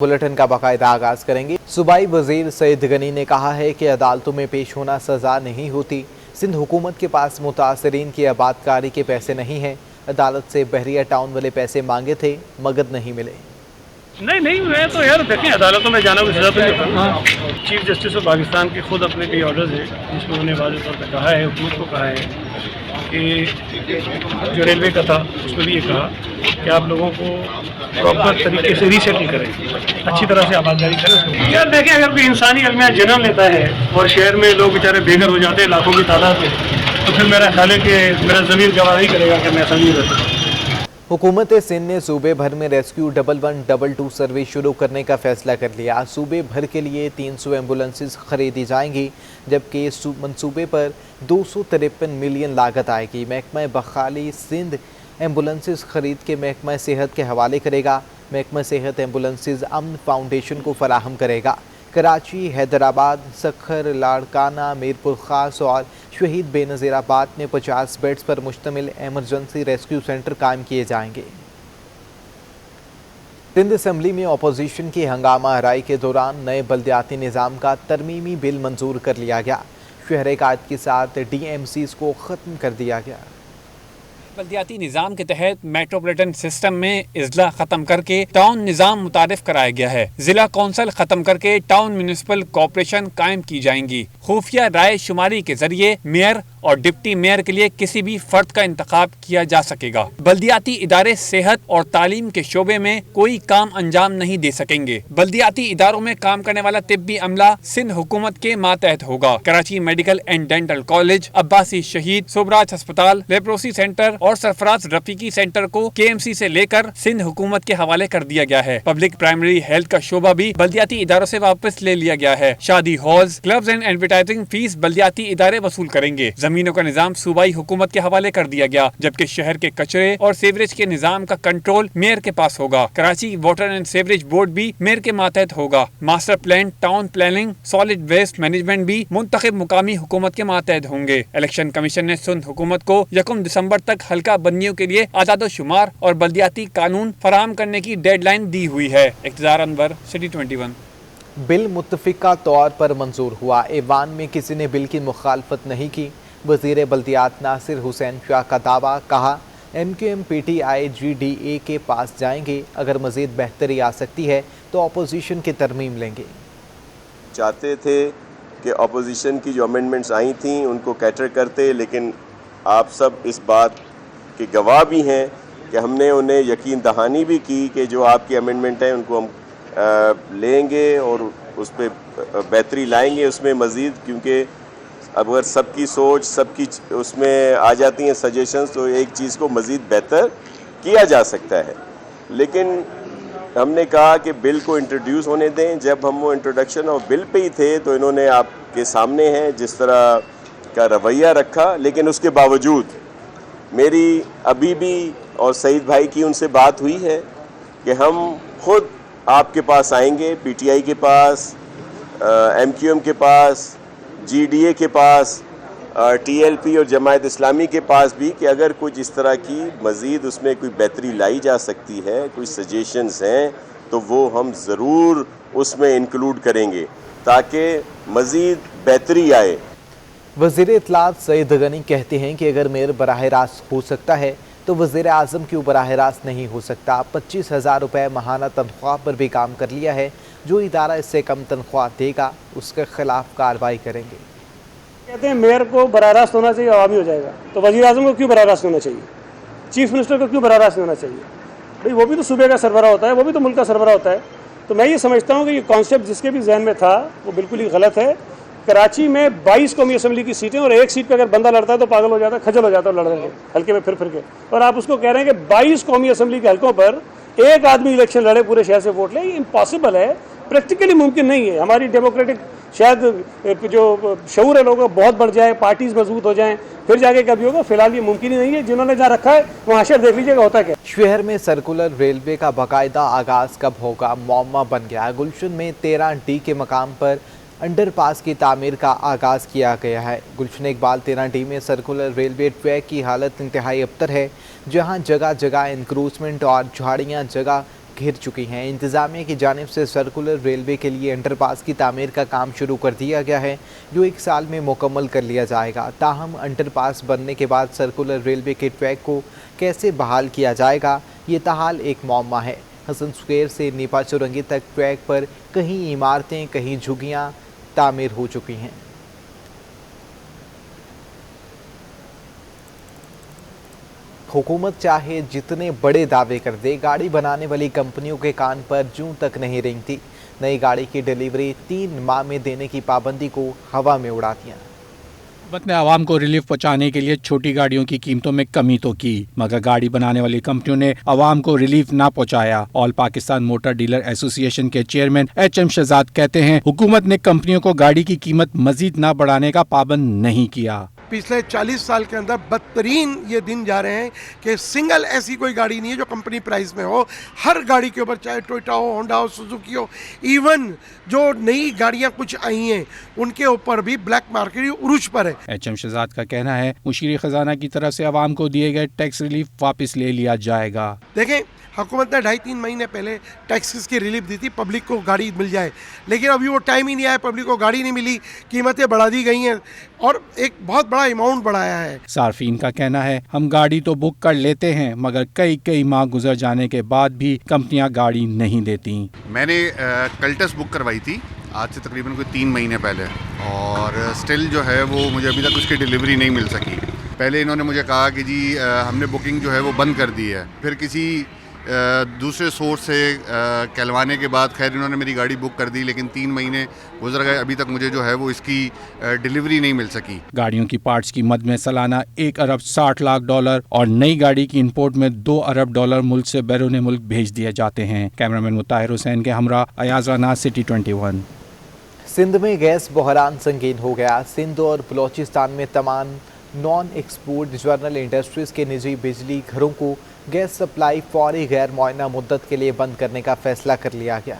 Bulletin का बाकायदा आगाज करेंगे। सूबाई वजीर सईद गनी ने कहा है कि अदालतों में पेश होना सजा नहीं होती। सिंध हुकूमत के पास मुतासरीन की आबादकारी के पैसे नहीं हैं। अदालत से बहरिया टाउन वाले पैसे मांगे थे मगर नहीं मिले। नहीं मैं तो यार देखें, अदालतों में जाना कोई सजा तो नहीं होता। चीफ जस्टिस ऑफ पाकिस्तान के खुद अपने कई ऑर्डर्स हैं जिसमें उन्होंने वाज़ेह तौर पर कहा है, हुकूमत को कहा है कि जो रेलवे का था उसमें भी ये कहा कि आप लोगों को प्रॉपर तरीके से रीसेटल करें, अच्छी तरह से आबादकारी करें। यार देखें, अगर कोई इंसानी अलमिया जन्म लेता है और शहर में लोग बेचारे बेघर हो जाते हैं लाखों की तादाद में, तो फिर मेरा ख्याल है कि मेरा ज़मीर गवाही करेगा कि मैं ऐसा नहीं रहता। हुकूमत सिंध ने सूबे भर में रेस्क्यू 1122 सर्विस शुरू करने का फैसला कर लिया। सूबे भर के लिए 300 एम्बुलेंसेज खरीदी जाएंगी, जबकि इस मंसूबे पर 253 मिलियन लागत आएगी। महकमा बखाली सिंध एम्बुलेंसेज खरीद के महकमा सेहत के हवाले करेगा। महकमा सेहत एम्बुलेंसेज अमन फाउंडेशन को फराहम करेगा। कराची, हैदराबाद, सखर, लाड़काना, मीरपुर खास और शहीद बेनज़ीराबाद में 50 बेड्स पर मुश्तमिल एमरजेंसी रेस्क्यू सेंटर कायम किए जाएंगे। सिंध असम्बली में अपोजिशन की हंगामा हराई के दौरान नए बल्दियाती निज़ाम का तरमीमी बिल मंजूर कर लिया गया। शहर कायद के साथ DMCs को ख़त्म कर दिया गया। बल्दियाती निज़ाम के तहत मेट्रोपॉलिटन सिस्टम में इजला खत्म करके टाउन निज़ाम मुतारिफ कराया गया है। जिला कौंसिल खत्म करके टाउन म्यूनिसिपल कॉरपोरेशन कायम की जाएंगी। खुफिया राय शुमारी के जरिए मेयर और डिप्टी मेयर के लिए किसी भी फर्द का इंतखाब किया जा सकेगा। बल्दियाती इदारे सेहत और तालीम के शोबे में कोई काम अंजाम नहीं दे सकेंगे। बल्दियाती इदारों में काम करने वाला तिब्बी अमला सिंध हुकूमत के मातहत होगा। Karachi medical and dental college, Abbasi शहीद, सोबराज अस्पताल, लेप्रोसी सेंटर और सरफराज रफीकी सेंटर को KMC से लेकर सिंध हुकूमत के हवाले कर दिया गया है। पब्लिक प्राइमरी हेल्थ का शोबा भी बल्दियाती इदारों से वापस ले लिया गया है। शादी halls, clubs and advertising fees बल्दियाती इदारे वसूल करेंगे। जमीनों का निजाम सूबाई हुकूमत के हवाले कर दिया गया, जबकि शहर के कचरे और सीवरेज के निजाम का कंट्रोल मेयर के पास होगा। Karachi water and sewerage board भी मेयर के मातहत होगा। Master plan, town planning, solid waste management भी मुंतखब मुकामी हुकूमत के मातहत होंगे। इलेक्शन कमीशन ने सिंध हुकूमत को 1 दिसंबर तक हल्का बंदियों के लिए आजादोशुमार और बल्दियाती कानून फराहम करने की डेडलाइन दी हुई है। इख्तियार अनवर, सिटी 21। बिल मुत्तफिका तौर पर मंजूर हुआ। ऐवान में किसी ने बिल की मुखालफत नहीं की। वज़ीर बल्दियात नासिर हुसैन शाह का दावा, कहा MQM PTI GDA के पास जाएंगे। अगर मज़ीद बेहतरी आ सकती है तो अपोजिशन की तरमीम लेंगे। चाहते थे कि अपोजिशन की जो अमेंडमेंट्स आई थी उनको कैटर करते, लेकिन आप सब इस बात के गवाह भी हैं कि हमने उन्हें यकीन दहानी भी की कि जो आपकी अमेंडमेंट है उनको हम लेंगे और उस पर बेहतरी लाएंगे उसमें मज़ीद, क्योंकि अगर सबकी सोच सबकी उसमें आ जाती हैं सजेशंस तो एक चीज़ को मज़ीद बेहतर किया जा सकता है। लेकिन हमने कहा कि बिल को इंट्रोड्यूस होने दें। जब हम वो इंट्रोडक्शन ऑफ बिल पे ही थे तो इन्होंने आपके सामने हैं जिस तरह का रवैया रखा, लेकिन उसके बावजूद मेरी अभी भी और सईद भाई की उनसे बात हुई है कि हम खुद आपके पास आएंगे, PTI के पास, MQM के पास, GDA के पास, TLP और जमायत इस्लामी के पास भी, कि अगर कुछ इस तरह की मज़ीद उसमें कोई बेहतरी लाई जा सकती है, कोई सजेशंस हैं तो वो हम ज़रूर उसमें इंक्लूड करेंगे ताकि मज़ीद बेहतरी आए। वज़ीर इत्तलात सईद गनी कहते हैं कि अगर मेयर बराह रास्त हो सकता है तो वज़ीर आज़म क्यों बराह रास्त नहीं हो सकता। 25,000 रुपये माहाना तनख्वाह पर भी काम कर लिया है। जो इदारा इससे कम तनख्वाह देगा उसके खिलाफ कार्रवाई करेंगे। कहते हैं मेयर को बराह रास्त होना चाहिए, आवामी हो जाएगा, तो वज़ीर आज़म को क्यों बराह रास्त होना चाहिए, चीफ मिनिस्टर को क्यों बराह रास्त होना चाहिए? भाई वो भी तो सूबे का सरबराह होता है, वो भी तो मुल्क का सरबराह होता है। तो मैं ये समझता हूँ कि ये कॉन्सेप्ट जिसके भी जहन में था वो बिल्कुल ही गलत है। कराची में 22 कौमी असम्बली की सीटें और एक सीट पे अगर बंदा लड़ता है तो पागल हो जाता है, खजल हो जाता है लड़ने के हल्के में फिर के। और आप उसको कह रहे हैं कि 22 कौमी असम्बली के हल्कों पर एक आदमी इलेक्शन लड़े, पूरे शहर से वोट ले, ये इम्पॉसिबल है, प्रैक्टिकली मुमकिन नहीं है। हमारी डेमोक्रेटिक शायद जो शऊर है लोगों का बहुत बढ़ जाए, पार्टीज मजबूत हो जाएं, फिर जाके कभी होगा। फिलहाल ये मुमकिन ही नहीं है। जिन्होंने जहाँ रखा है वहाँ शहर देख लीजिएगा होता क्या। शहर में सर्कुलर रेलवे का बाकायदा आगाज कब होगा मौमा बन गया। गुलशन में 13D के मकाम पर अंडरपास की तामीर का आगाज़ किया गया है। गुलशन इकबाल 13D में सर्कुलर रेलवे ट्रैक की हालत इंतहाई अबतर है, जहां जगह जगह इंक्रूजमेंट और झाड़ियां जगह घिर चुकी हैं। इंतज़ामिया की जानिब से सर्कुलर रेलवे के लिए अंडरपास की तामीर का काम शुरू कर दिया गया है, जो 1 साल में मुकम्मल कर लिया जाएगा। ताहम अंडरपास बनने के बाद सर्कुलर रेलवे के ट्रैक को कैसे बहाल किया जाएगा, ये ताहाल एक मौमा है। हसन स्क्वायर से नीपा चुरंगी तक ट्रैक पर कहीं इमारतें, कहीं झुग्गियाँ तामीर हो चुकी हैं। हुकूमत चाहे जितने बड़े दावे कर दे, गाड़ी बनाने वाली कंपनियों के कान पर जूं तक नहीं रेंगती। नई गाड़ी की डिलीवरी 3 माह में देने की पाबंदी को हवा में उड़ा दिया। हुकूमत ने आवाम को रिलीफ पहुंचाने के लिए छोटी गाड़ियों की कीमतों में कमी तो की, मगर गाड़ी बनाने वाली कंपनियों ने आवाम को रिलीफ ना पहुंचाया। All Pakistan motor dealer association के चेयरमैन HM शहजाद कहते हैं, हुकूमत ने कंपनियों को गाड़ी की कीमत मजीद ना बढ़ाने का पाबंद नहीं किया। पिछले 40 साल के अंदर बदतरीन ये दिन जा रहे हैं कि सिंगल ऐसी कोई गाड़ी नहीं है जो कंपनी प्राइस में हो। हर गाड़ी के ऊपर, चाहे टोयोटा हो, होंडा हो, सुजुकी हो, इवन जो नई गाड़ियां कुछ आई हैं उनके ऊपर भी ब्लैक मार्केट उरूज पर है। HM शहजाद का कहना है, मुशीर खजाना की तरफ से आवाम को दिए गए टैक्स रिलीफ वापस ले लिया जाएगा। देखें, हुकूमत ने 2.5-3 महीने पहले टैक्सेस की रिलीफ दी थी, पब्लिक को गाड़ी मिल जाए, लेकिन अभी वो टाइम ही नहीं आया, पब्लिक को गाड़ी नहीं मिली, कीमतें बढ़ा दी गई हैं और एक बहुत बड़ा अमाउंट बढ़ाया है। सार्फिन का कहना है, हम गाड़ी तो बुक कर लेते हैं, मगर कई माह गुजर जाने के बाद भी कंपनियां गाड़ी नहीं देती। मैंने कल्टस बुक करवाई थी आज से तकरीबन कोई 3 महीने पहले, और स्टिल जो है वो मुझे अभी तक उसकी डिलीवरी नहीं मिल सकी। पहले इन्होंने मुझे कहा कि जी हमने बुकिंग जो है वो बंद कर दी है, फिर किसी दूसरे सोर्स से कहलवाने के बाद खैर इन्होंने मेरी गाड़ी बुक कर दी, लेकिन 3 महीने गुजर गए, अभी तक मुझे जो है वो इसकी डिलीवरी नहीं मिल सकी। गाड़ियों की पार्ट्स की मद में सालाना $1 अरब 60 लाख और नई गाड़ी की इंपोर्ट में $2 अरब मुल्क से बैरून मुल्क भेज दिए जाते हैं। कैमरामैन मुताहिर हुसैन के हमरा अयाज राना, सिटी 21। सिंध में गैस बहरान संगीन हो गया। सिंध और बलोचिस्तान में तमाम नॉन एक्सपोर्ट जर्नल इंडस्ट्रीज़ के निजी बिजली घरों को गैस सप्लाई फौरी गैर मुआयना मुद्दत के लिए बंद करने का फैसला कर लिया गया।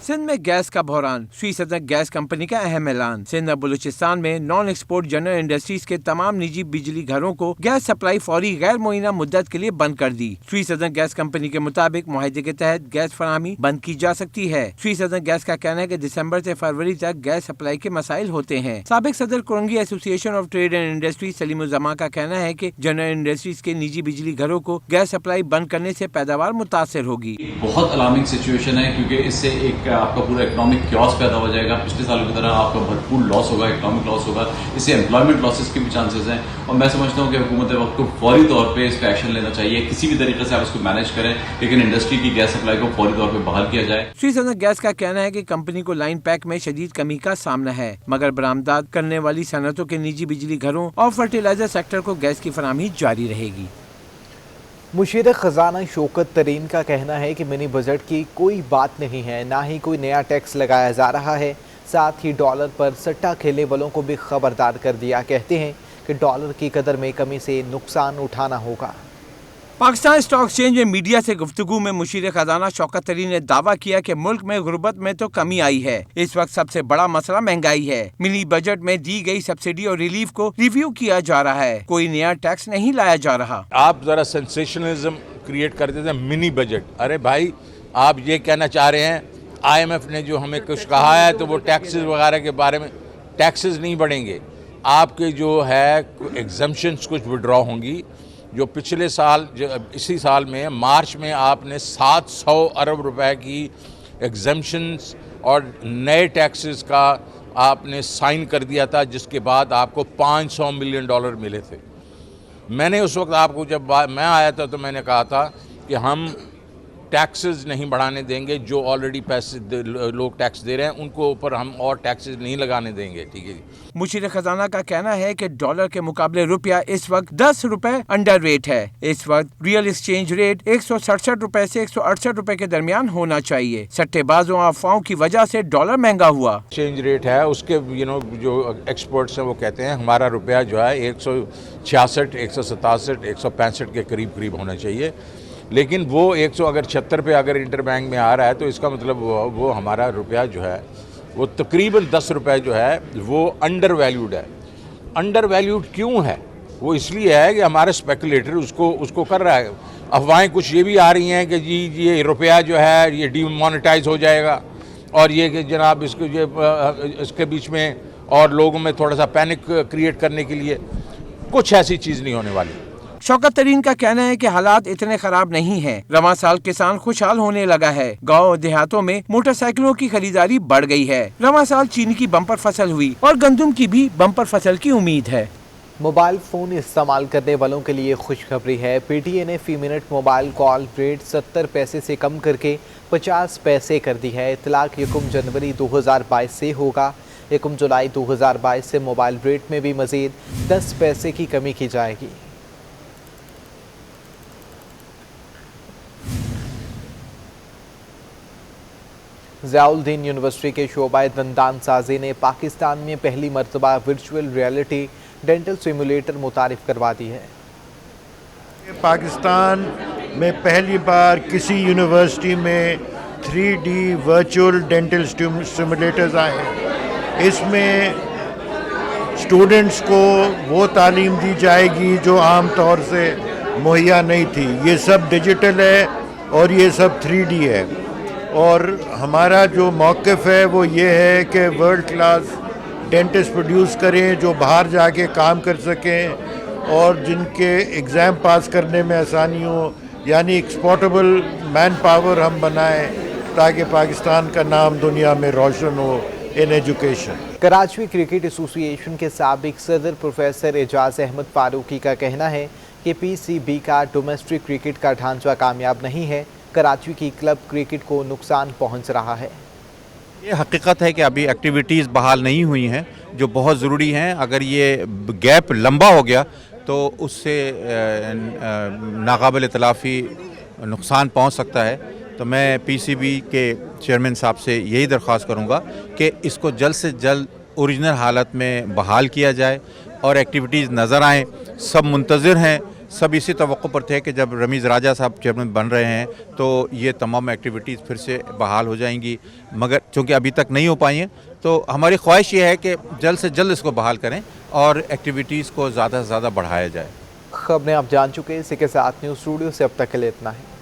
सिंध में गैस का बहरान, स्वी सदन गैस कंपनी का अहम ऐलान। सिंध और बलूचिस्तान में नॉन एक्सपोर्ट जनरल इंडस्ट्रीज के तमाम निजी बिजली घरों को गैस सप्लाई फौरी गैर मुआयना मुद्दत के लिए बंद कर दी। स्वी सदन गैस कंपनी के मुताबिक मुआहदे के तहत गैस फराहमी बंद की जा सकती है। स्वी सदन गैस का कहना है कि दिसंबर से फरवरी तक गैस सप्लाई के मसाइल होते हैं। साबिक सदर Korangi association of trade and industry Saleem Uzzaman का कहना है कि जनरल इंडस्ट्रीज के निजी बिजली घरों को गैस सप्लाई बंद करने से पैदावार मुतासर होगी। बहुत अलार्मिंग सिचुएशन है, क्योंकि इससे एक आपका पूरा इकोनॉमिक क्योस पैदा हो जाएगा। पिछले सालों की तरह आपका भरपूर लॉस होगा, इकोनॉमिक लॉस होगा, इससे एम्प्लॉयमेंट लॉसेस के भी चांसेस हैं। और मैं समझता हूँ कि हुकूमत वक्त को फौरी तौर पे इस पर एक्शन लेना चाहिए। किसी भी तरीके से आप इसको मैनेज करें, लेकिन इंडस्ट्री की गैस सप्लाई को फौरी तौर पे बहाल किया जाए। स्वी सदन गैस का कहना है कि कंपनी को लाइन पैक में शदीद कमी का सामना है, मगर बरामदात करने वाली सनतों के निजी बिजली घरों और फर्टिलाइजर सेक्टर को गैस की फराहमी जारी रहेगी। मुशीर खजाना शौकत तरीन का कहना है कि मिनी बजट की कोई बात नहीं है, ना ही कोई नया टैक्स लगाया जा रहा है। साथ ही डॉलर पर सट्टा खेलने वालों को भी खबरदार कर दिया। कहते हैं कि डॉलर की कदर में कमी से नुकसान उठाना होगा। पाकिस्तान स्टॉक एक्सचेंज में मीडिया से गुफ्तगू में मुशीर खजाना शौकत तरीन ने दावा किया कि मुल्क में गुर्बत में तो कमी आई है। इस वक्त सबसे बड़ा मसला महंगाई है। मिनी बजट में दी गई सब्सिडी और रिलीफ को रिव्यू किया जा रहा है, कोई नया टैक्स नहीं लाया जा रहा। आप जरा सेंसेशनलिज्म क्रिएट करते थे, मिनी बजट। अरे भाई, आप ये कहना चाह रहे हैं IMF ने जो हमें कुछ कहा है तो वो टैक्सेस वगैरह के बारे में, टैक्सेस नहीं बढ़ेंगे। आपके जो है एग्जम्पशंस कुछ विड्रॉ होंगी। जो पिछले साल, इसी साल में मार्च में आपने 700 अरब रुपए की एग्जम्पशंस और नए टैक्सेस का आपने साइन कर दिया था, जिसके बाद आपको $500 मिलियन मिले थे। मैंने उस वक्त आपको, जब मैं आया था तो मैंने कहा था कि हम टैक्सेस नहीं बढ़ाने देंगे। जो ऑलरेडी पैसे लोग टैक्स दे रहे हैं उनको ऊपर हम और टैक्सेस नहीं लगाने देंगे। ठीक है जी। मुशीर खजाना का कहना है कि डॉलर के मुकाबले रुपया इस वक्त 10 रुपए अंडर रेट है। इस वक्त रियल एक्सचेंज रेट 167 रुपए से 168 रुपए के दरमियान होना चाहिए। सट्टेबाजों अफवाहों की वजह से डॉलर महंगा हुआ। एक्सचेंज रेट है उसके जो एक्सपर्ट्स हैं वो कहते हैं हमारा रुपया जो है 166, 167, 165 के करीब होना चाहिए। लेकिन वो 176 पे अगर इंटरबैंक में आ रहा है तो इसका मतलब वो हमारा रुपया जो है वो तकरीबन 10 रुपए जो है वो अंडर वैल्यूड है। अंडर वैल्यूड क्यों है? वो इसलिए है कि हमारा स्पेकुलेटर उसको कर रहा है। अफवाहें कुछ ये भी आ रही हैं कि जी ये रुपया जो है ये डीमोनेटाइज हो जाएगा और ये कि जनाब इसके बीच में और लोगों में थोड़ा सा पैनिक क्रिएट करने के लिए, कुछ ऐसी चीज़ नहीं होने वाली। शौकत तरीन का कहना है कि हालात इतने खराब नहीं हैं। रवां साल किसान खुशहाल होने लगा है। गांव और देहातों में मोटरसाइकिलों की खरीदारी बढ़ गई है। रवां साल चीनी की बम्पर फसल हुई और गंदुम की भी बम्पर फसल की उम्मीद है। मोबाइल फ़ोन इस्तेमाल करने वालों के लिए खुशखबरी है। पीटीए ने फी मिनट मोबाइल कॉल रेट 70 पैसे से कम करके 50 पैसे कर दी है। इतलाक 1 जनवरी 2022 से होगा। 1 जुलाई 2022 से मोबाइल रेट में भी मज़ीद 10 पैसे की कमी की जाएगी। ज़ियाउद्दीन यूनिवर्सिटी के शोबाए दंदान साजी ने पाकिस्तान में पहली मरतबा वर्चुअल रियलिटी डेंटल सिमुलेटर मुतारिफ करवा दी है। पाकिस्तान में पहली बार किसी यूनिवर्सिटी में 3D वर्चुअल डेंटल सिमुलेटर्स आए हैं। इसमें स्टूडेंट्स को वो तालीम दी जाएगी जो आम तौर से मुहैया नहीं थी। ये सब डिजिटल है और ये सब 3D है। और हमारा जो मौक़िफ़ है वो ये है कि वर्ल्ड क्लास डेंटिस्ट प्रोड्यूस करें जो बाहर जाके काम कर सकें और जिनके एग्ज़ाम पास करने में आसानी हो, यानी एक्सपोर्टेबल मैन पावर हम बनाएं ताकि पाकिस्तान का नाम दुनिया में रोशन हो in education. Karachi cricket association के साबिक सदर प्रोफेसर एजाज अहमद फारूकी का कहना है कि पीसीबी का डोमेस्टिक क्रिकेट का ढांचा कामयाब नहीं है। कराची की क्लब क्रिकेट को नुकसान पहुंच रहा है। ये हकीकत है कि अभी एक्टिविटीज़ बहाल नहीं हुई हैं जो बहुत ज़रूरी हैं। अगर ये गैप लंबा हो गया तो उससे नाकाबिल तलाफ़ी नुकसान पहुंच सकता है। तो मैं पीसीबी के चेयरमैन साहब से यही दरख्वास्त करूंगा कि इसको जल्द से जल्द ओरिजिनल हालत में बहाल किया जाए और एक्टिविटीज़ नज़र आएँ। सब मुंतज़िर हैं, सब इसी तवक्को पर थे कि जब रमीज़ राजा साहब चेयरमैन बन रहे हैं तो ये तमाम एक्टिविटीज़ फिर से बहाल हो जाएंगी, मगर चूँकि अभी तक नहीं हो पाई हैं तो हमारी ख्वाहिश ये है कि जल्द से जल्द इसको बहाल करें और एक्टिविटीज़ को ज़्यादा से ज़्यादा बढ़ाया जाए। खबरें आप जान चुके हैं। इसी के साथ न्यूज़ स्टूडियो से अब तक के लिए इतना है।